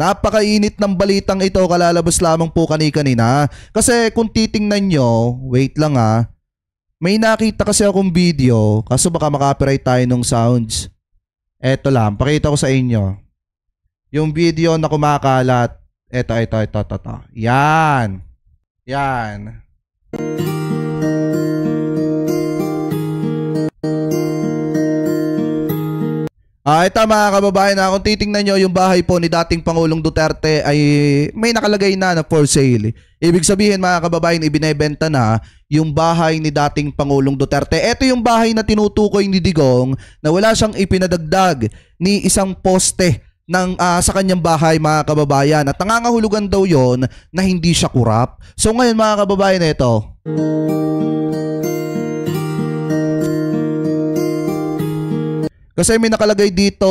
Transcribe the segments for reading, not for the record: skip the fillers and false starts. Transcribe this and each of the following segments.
Napakainit ng balitang ito, kalalabas lamang po kanina. Kasi kung titingnan nyo, wait lang may nakita kasi akong video, kaso baka makapiright tayo ng sounds. Eto lang, pakita ko sa inyo. Yung video na kumakalat, eto. Yan. Ito mga kababayan, kung titingnan nyo yung bahay po ni dating Pangulong Duterte ay may nakalagay na for sale. Ibig sabihin mga kababayan, ibinebenta na yung bahay ni dating Pangulong Duterte. Ito yung bahay na tinutukoy ni Digong na wala siyang ipinadagdag ni isang poste sa kanyang bahay mga kababayan. At nangangahulugan daw yon na hindi siya kurap. So ngayon mga kababayan, ito. Kasi may nakalagay dito,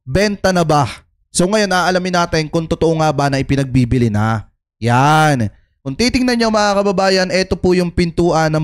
benta na ba? So ngayon aalamin natin kung totoo nga ba na ipinagbibili na. Yan. Kung titingnan nyo mga kababayan, ito po yung pintuan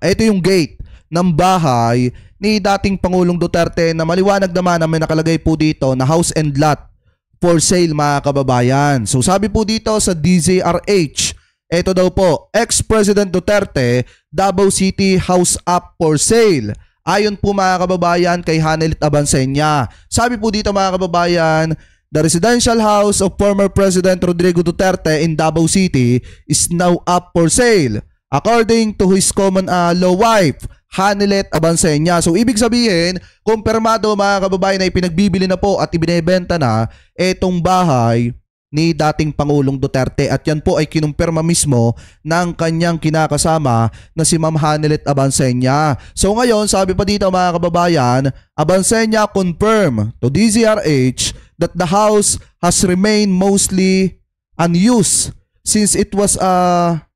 ito yung gate ng bahay ni dating Pangulong Duterte na maliwanag naman na may nakalagay po dito na house and lot for sale mga kababayan. So sabi po dito sa DZRH, ito daw po, ex-President Duterte, Davao City house up for sale. Ayon po mga kababayan kay Hanelit Abansenya. Sabi po dito mga kababayan, the residential house of former President Rodrigo Duterte in Davao City is now up for sale. According to his common law wife, Hanelit Abansenya. So ibig sabihin, kumpirmado mga kababayan na ipinagbibili na po at ibinebenta na itong bahay ni dating Pangulong Duterte at yan po ay kinumpirma mismo ng kanyang kinakasama na si Ma'am Hanelit Abansenya. So ngayon, sabi pa dito mga kababayan, Abansenya confirm to DZRH that the house has remained mostly unused since it was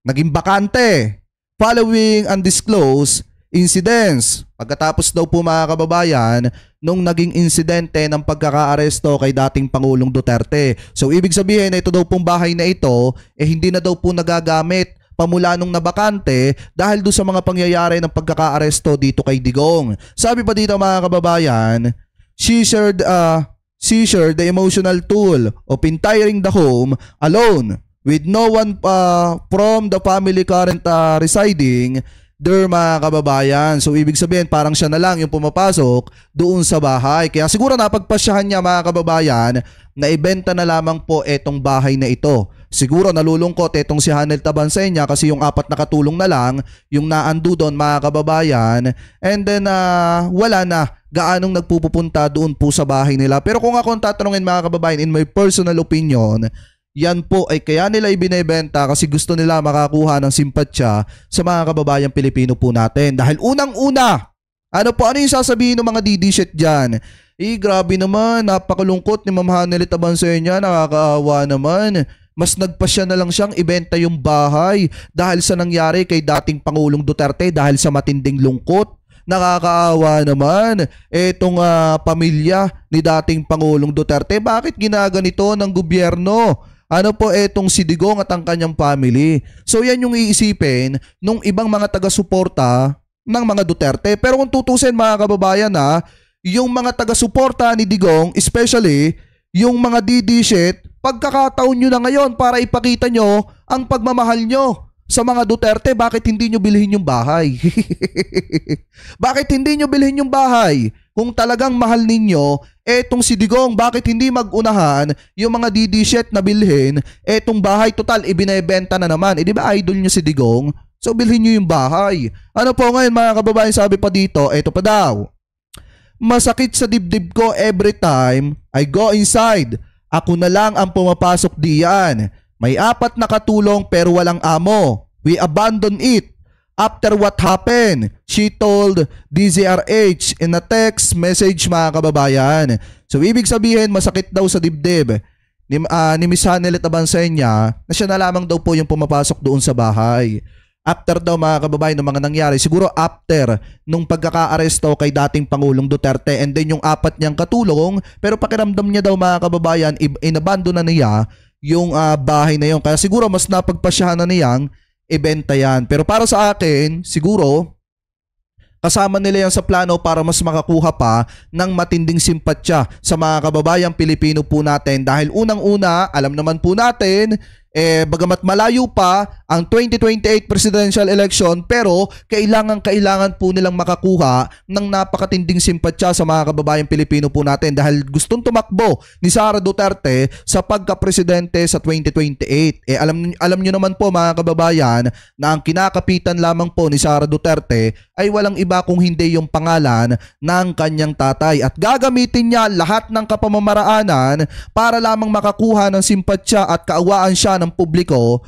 naging bakante following undisclosed incidents. Pagkatapos daw po mga kababayan nung naging insidente ng pagkakaaresto kay dating Pangulong Duterte. So ibig sabihin ito daw pong bahay na ito hindi na daw po nagagamit pamula nung nabakante dahil doon sa mga pangyayari ng pagkakaaresto dito kay Digong. Sabi pa dito mga kababayan, she shared the emotional toll of entering the home alone with no one from the family current residing there mga kababayan. So ibig sabihin parang siya na lang yung pumapasok doon sa bahay. Kaya siguro napagpasyahan niya mga kababayan na ibenta na lamang po etong bahay na ito. Siguro nalulungkot etong si Hanelit Abansenya kasi yung 4 na katulong na lang yung naando doon mga kababayan. And then wala na gaanong nagpupunta doon po sa bahay nila. Pero kung ako tatanungin mga kababayan, in my personal opinion, yan po ay kaya nila ibinebenta kasi gusto nila makakuha ng simpatsya sa mga kababayang Pilipino po natin. Dahil unang-una, ano yung sasabihin ng mga didishit dyan? Grabe naman, napakalungkot ni Ma'am Hanelit Abansenya, nakakaawa naman. Mas nagpasya na lang siyang ibenta yung bahay dahil sa nangyari kay dating Pangulong Duterte dahil sa matinding lungkot. Nakakaawa naman etong pamilya ni dating Pangulong Duterte. Bakit ginaganito ng gobyerno? Ano po etong si Digong at ang kanyang family? So yan yung iisipin nung ibang mga taga-suporta ng mga Duterte. Pero kung tutusin mga kababayan yung mga taga-suporta ni Digong, especially yung mga didishit, pagkakataon nyo na ngayon para ipakita nyo ang pagmamahal nyo sa mga Duterte. Bakit hindi nyo bilhin yung bahay? Bakit hindi nyo bilhin yung bahay? Kung talagang mahal ninyo etong si Digong, bakit hindi mag-unahan yung mga didishit na bilhin etong bahay? Total, ibinebenta na naman. Di ba idol nyo si Digong? So bilhin nyo yung bahay. Ano po ngayon mga kababayan, sabi pa dito, eto pa daw. Masakit sa dibdib ko every time I go inside. Ako na lang ang pumapasok diyan. May 4 na katulong pero walang amo. We abandon it. After what happened, she told DZRH in a text message mga kababayan. So ibig sabihin masakit daw sa dibdib ni Miss Hanelit Abansenya na siya na lamang daw po yung pumapasok doon sa bahay. After daw mga kababayan ng mga nangyari, siguro after nung pagkakaaresto kay dating Pangulong Duterte and then yung 4 niyang katulong, pero pakiramdam niya daw mga kababayan, inabandon na niya yung bahay na yun. Kaya siguro mas napagpasyahan na niyang ibenta yan. Pero para sa akin, siguro Kasama nila yan sa plano para mas makakuha pa ng matinding simpatsya sa mga kababayang Pilipino po natin dahil unang-una, alam naman po natin, bagamat malayo pa ang 2028 presidential election pero kailangan po nilang makakuha ng napakatinding simpatsya sa mga kababayang Pilipino po natin dahil gustong tumakbo ni Sara Duterte sa pagka-presidente sa 2028. Alam nyo naman po mga kababayan na ang kinakapitan lamang po ni Sara Duterte ay walang iba kung hindi yung pangalan ng kanyang tatay at gagamitin niya lahat ng kapamamaraanan para lamang makakuha ng simpatsya at kaawaan siya ng publiko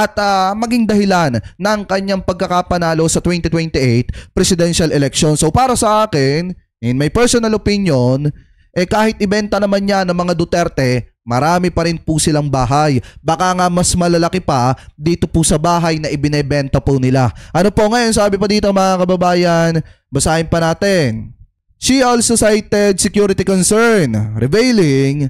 at maging dahilan ng kanyang pagkakapanalo sa 2028 presidential election. So para sa akin, in my personal opinion, kahit ibenta naman niya ng mga Duterte, marami pa rin po silang bahay. Baka nga mas malalaki pa dito po sa bahay na ibinebenta po nila. Ano po ngayon sabi pa dito mga kababayan, basahin pa natin. She also cited security concern, revealing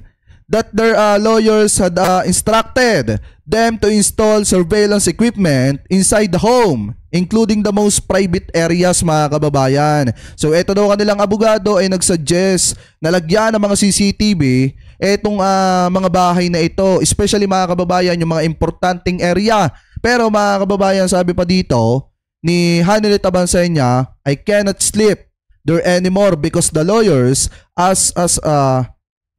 that their lawyers had instructed them to install surveillance equipment inside the home, including the most private areas mga kababayan. So eto daw kanilang abogado ay nagsuggest na lagyan ng mga CCTV etong mga bahay na ito, especially mga kababayan yung mga importanteng area. Pero mga kababayan sabi pa dito ni Hanelet Abansenya, I cannot sleep there anymore because the lawyers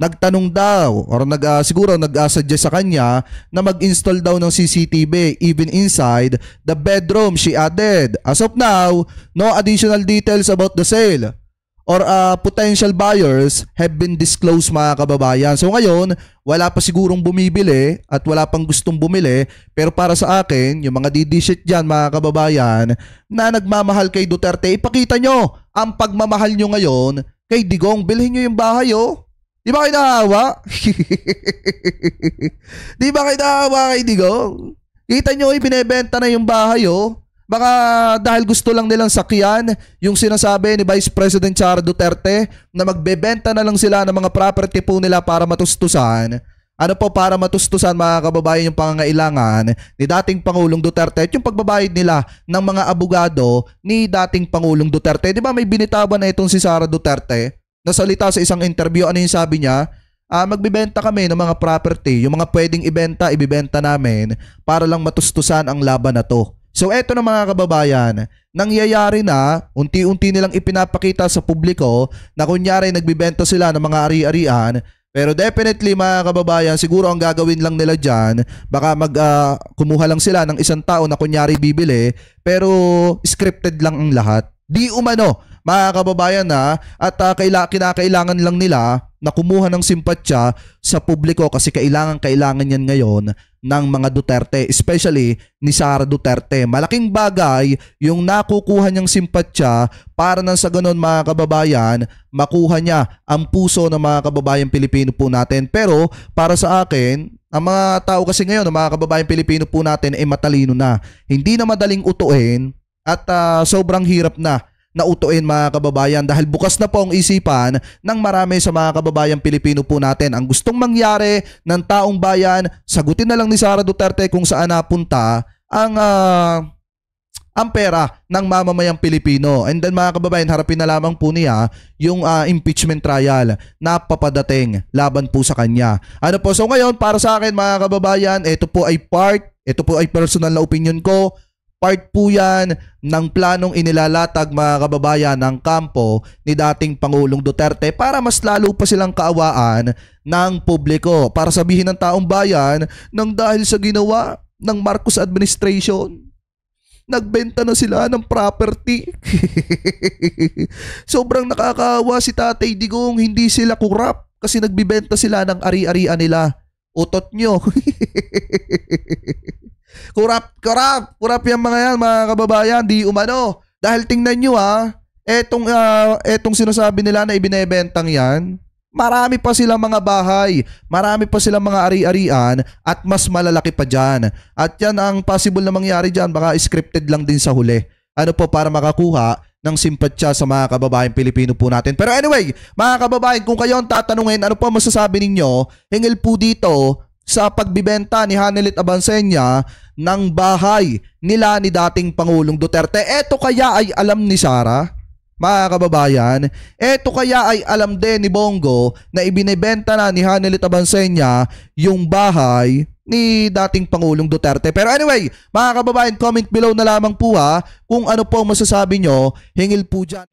nagtanong daw or siguro nag-suggest sa kanya na mag-install daw ng CCTV even inside the bedroom, she added. As of now, no additional details about the sale or potential buyers have been disclosed mga kababayan. So ngayon, wala pa sigurong bumibili at wala pang gustong bumili pero para sa akin, yung mga didishit dyan mga kababayan na nagmamahal kay Duterte, ipakita nyo ang pagmamahal nyo ngayon kay Digong. Bilhin nyo yung bahay oh. Di ba kayo nahawa? Di ba kayo nahawa kay Digong? Kita nyo, binebenta na yung bahay, oh. Baka dahil gusto lang nilang sakyan yung sinasabi ni Vice President Sara Duterte na magbebenta na lang sila ng mga property po nila para matustusan. Para matustusan mga kababayan yung pangangailangan ni dating Pangulong Duterte at yung pagbabayad nila ng mga abogado ni dating Pangulong Duterte. Di ba may binitawan na itong si Sara Duterte? Nasalita sa isang interview, ano yung sabi niya? Magbibenta kami ng mga property, yung mga pwedeng ibibenta namin para lang matustusan ang laban na to. So eto na mga kababayan, nangyayari na, unti-unti nilang ipinapakita sa publiko na kunyari nagbibenta sila ng mga ari-arian, pero definitely mga kababayan, siguro ang gagawin lang nila dyan, baka kumuha lang sila ng isang tao na kunyari bibili, pero scripted lang ang lahat. Di umano mga kababayan at kinakailangan lang nila na kumuha ng simpatsya sa publiko kasi kailangan yan ngayon ng mga Duterte, especially ni Sara Duterte. Malaking bagay yung nakukuha niyang simpatsya para nang sa ganun mga kababayan, makuha niya ang puso ng mga kababayan Pilipino po natin. Pero para sa akin, ang mga tao kasi ngayon, ang mga kababayan Pilipino po natin ay matalino na. Hindi na madaling utuin at sobrang hirap na utuin mga kababayan dahil bukas na po ang isipan ng marami sa mga kababayan Pilipino po natin. Ang gustong mangyari ng taong bayan, sagutin na lang ni Sara Duterte kung saan napunta ang pera ng mamamayang Pilipino. And then mga kababayan, harapin na lamang po niya yung impeachment trial na papadating laban po sa kanya. So ngayon para sa akin mga kababayan, ito po ay personal na opinion ko. Part po yan ng planong inilalatag mga kababayan ng kampo ni dating Pangulong Duterte para mas lalo pa silang kaawaan ng publiko. Para sabihin ng taong bayan nang dahil sa ginawa ng Marcos administration, nagbenta na sila ng property. Sobrang nakakaawa si Tatay Digong, hindi sila kurap kasi nagbibenta sila ng ari-arian nila. Utot nyo. Kurap yung mga yan mga kababayan, di umano. Dahil tingnan nyo etong sinasabi nila na ibinebentang yan, marami pa silang mga bahay, marami pa silang mga ari-arian at mas malalaki pa dyan. At yan ang possible na mangyari dyan, baka scripted lang din sa huli. Para makakuha ng simpatsya sa mga kababayan Pilipino po natin. Pero anyway, mga kababayan, kung kayo ang tatanungin, ano po masasabi ninyo, hingil po dito sa pagbibenta ni Hanelet Abansenya ng bahay nila ni dating Pangulong Duterte. Eto kaya ay alam ni Sara, mga kababayan, eto kaya ay alam din ni Bongo na ibinebenta na ni Hanelit Abansenya yung bahay ni dating Pangulong Duterte. Pero anyway, mga kababayan, comment below na lamang po kung ano po ang masasabi nyo hingil po dyan.